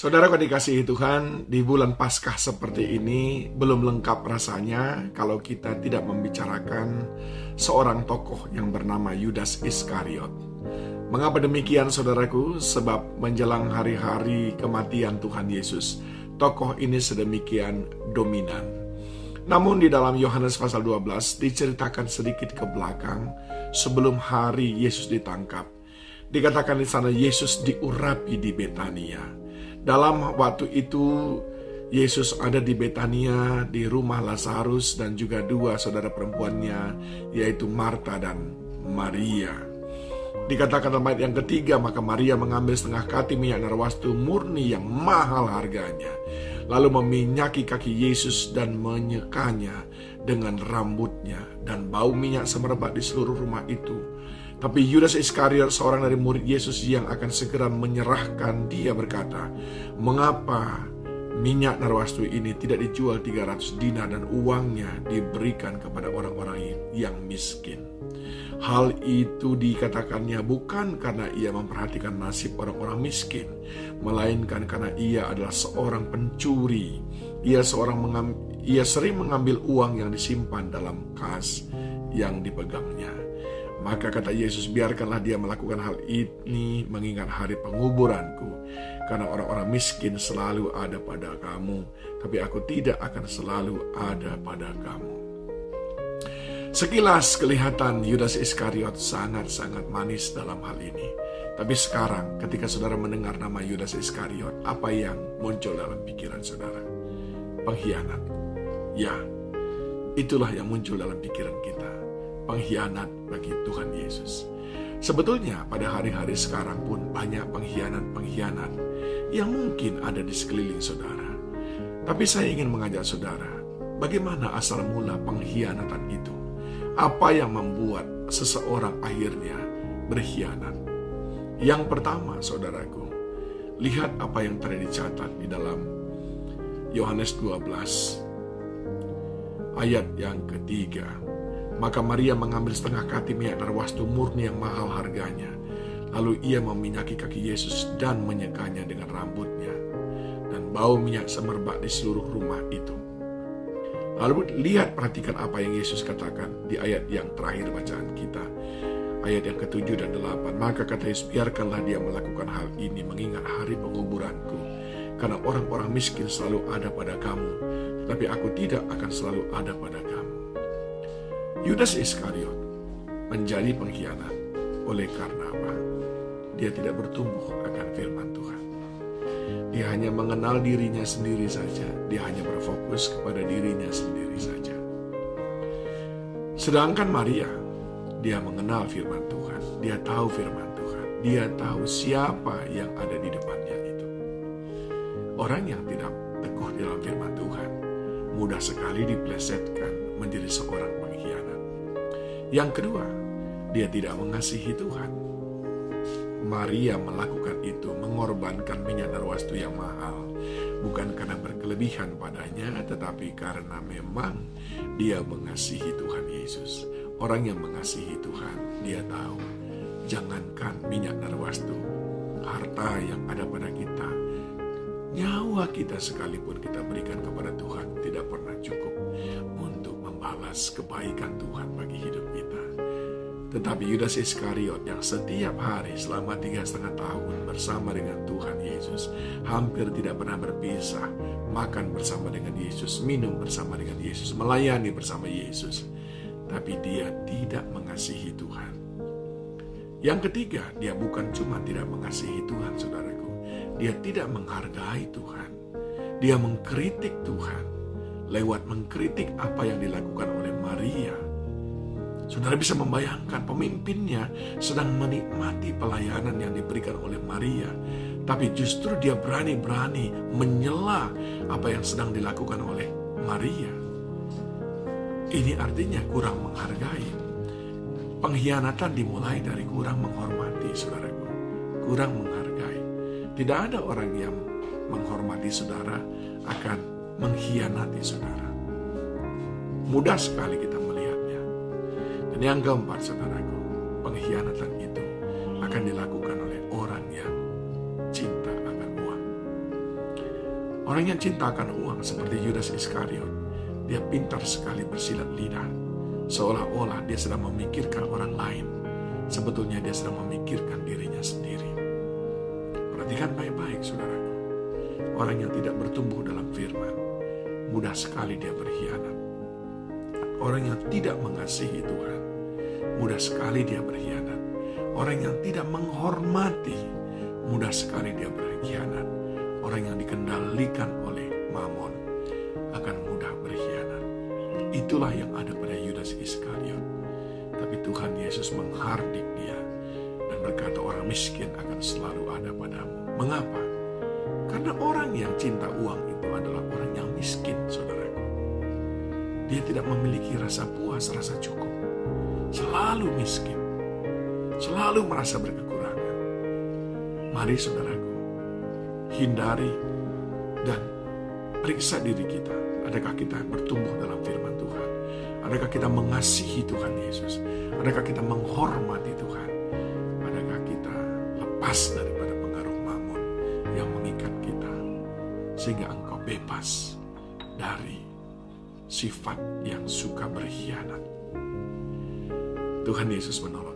Saudara yang dikasihi Tuhan, di bulan Paskah seperti ini belum lengkap rasanya kalau kita tidak membicarakan seorang tokoh yang bernama Yudas Iskariot. Mengapa demikian saudaraku? Sebab menjelang hari-hari kematian Tuhan Yesus, tokoh ini sedemikian dominan. Namun di dalam Yohanes pasal 12 diceritakan sedikit ke belakang sebelum hari Yesus ditangkap. Dikatakan di sana Yesus diurapi di Betania. Dalam waktu itu Yesus ada di Betania di rumah Lazarus dan juga dua saudara perempuannya, yaitu Marta dan Maria. Dikatakan dalam ayat yang ketiga, maka Maria mengambil setengah kati minyak narwastu murni yang mahal harganya, lalu meminyaki kaki Yesus dan menyekanya dengan rambutnya, dan bau minyak semerbak di seluruh rumah itu. Tapi Yudas Iskariot, seorang dari murid Yesus yang akan segera menyerahkan dia, berkata, "Mengapa minyak narwastu ini tidak dijual 300 dinar dan uangnya diberikan kepada orang-orang yang miskin?" Hal itu dikatakannya bukan karena ia memperhatikan nasib orang-orang miskin, melainkan karena ia adalah seorang pencuri. Ia sering mengambil uang yang disimpan dalam kas yang dipegangnya. Maka kata Yesus, "Biarkanlah dia melakukan hal ini mengingat hari penguburanku. Karena orang-orang miskin selalu ada pada kamu, tapi aku tidak akan selalu ada pada kamu." Sekilas kelihatan Yudas Iskariot sangat-sangat manis dalam hal ini. Tapi sekarang ketika saudara mendengar nama Yudas Iskariot, apa yang muncul dalam pikiran saudara? Pengkhianat. Ya, itulah yang muncul dalam pikiran kita. Pengkhianat bagi Tuhan Yesus. Sebetulnya pada hari-hari sekarang pun banyak pengkhianat-pengkhianat yang mungkin ada di sekeliling saudara. Tapi saya ingin mengajak saudara, bagaimana asal mula pengkhianatan itu? Apa yang membuat seseorang akhirnya berkhianat? Yang pertama, saudaraku, lihat apa yang telah dicatat di dalam Yohanes 12 ayat yang ketiga. Maka Maria mengambil setengah kati minyak narwastu murni yang mahal harganya. Lalu ia meminyaki kaki Yesus dan menyekanya dengan rambutnya. Dan bau minyak semerbak di seluruh rumah itu. Lalu lihat, perhatikan apa yang Yesus katakan di ayat yang terakhir bacaan kita. Ayat yang ke-7 dan 8. Maka kata Yesus, "Biarkanlah dia melakukan hal ini mengingat hari penguburanku. Karena orang-orang miskin selalu ada pada kamu, tetapi aku tidak akan selalu ada pada kamu." Yudas Iskariot menjadi pengkhianat oleh karena apa? Dia tidak bertumbuh akan firman Tuhan. Dia hanya mengenal dirinya sendiri saja. Dia hanya berfokus kepada dirinya sendiri saja. Sedangkan Maria, dia mengenal firman Tuhan. Dia tahu firman Tuhan. Dia tahu siapa yang ada di depannya itu. Orang yang tidak teguh di dalam firman Tuhan mudah sekali diplesetkan menjadi seorang pengkhianat. Yang kedua, dia tidak mengasihi Tuhan. Maria melakukan itu, mengorbankan minyak narwastu yang mahal, bukan karena berkelebihan padanya, tetapi karena memang dia mengasihi Tuhan Yesus. Orang yang mengasihi Tuhan, dia tahu, jangankan minyak narwastu, harta yang ada pada kita, nyawa kita sekalipun kita berikan kepada Tuhan, tidak pernah cukup untuk membalas kebaikan Tuhan bagi hidup kita. Tetapi Yudas Iskariot yang setiap hari selama 3,5 tahun bersama dengan Tuhan Yesus, hampir tidak pernah berpisah, makan bersama dengan Yesus, minum bersama dengan Yesus, melayani bersama Yesus, tapi dia tidak mengasihi Tuhan. Yang ketiga, dia bukan cuma tidak mengasihi Tuhan, saudaraku, dia tidak menghargai Tuhan. Dia mengkritik Tuhan lewat mengkritik apa yang dilakukan oleh Maria. Saudara bisa membayangkan pemimpinnya sedang menikmati pelayanan yang diberikan oleh Maria, tapi justru dia berani-berani menyela apa yang sedang dilakukan oleh Maria. Ini artinya kurang menghargai. Pengkhianatan dimulai dari kurang menghormati, saudaraku. Kurang menghargai. Tidak ada orang yang menghormati saudara akan mengkhianati saudara. Mudah sekali kita melihatnya. Dan yang keempat, saudaraku, pengkhianatan itu akan dilakukan oleh orang yang cinta akan uang. Orang yang cinta akan uang seperti Yudas Iskariot, dia pintar sekali bersilat lidah, seolah-olah dia sedang memikirkan orang lain. Sebetulnya dia sedang memikirkan dirinya sendiri. Perhatikan baik-baik, saudaraku. Orang yang tidak bertumbuh dalam firman, mudah sekali dia berkhianat. Orang yang tidak mengasihi Tuhan, mudah sekali dia berkhianat. Orang yang tidak menghormati, mudah sekali dia berkhianat. Orang yang dikendalikan oleh Mamon akan mudah berkhianat. Itulah yang ada pada Yudas Iskariot. Tapi Tuhan Yesus menghardik dia dan berkata, orang miskin akan selalu ada padamu. Mengapa? Karena orang yang cinta uang itu adalah orang yang miskin, saudaraku. Dia tidak memiliki rasa puas, rasa cukup. Selalu miskin. Selalu merasa berkekurangan. Mari saudaraku, hindari dan periksa diri kita. Adakah kita bertumbuh dalam firman Tuhan? Adakah kita mengasihi Tuhan Yesus? Adakah kita menghormati Tuhan? Adakah kita lepas daripada pengaruh Mamon yang mengikat kita, sehingga engkau bebas dari sifat yang suka berkhianat? Tuhan Yesus menolong.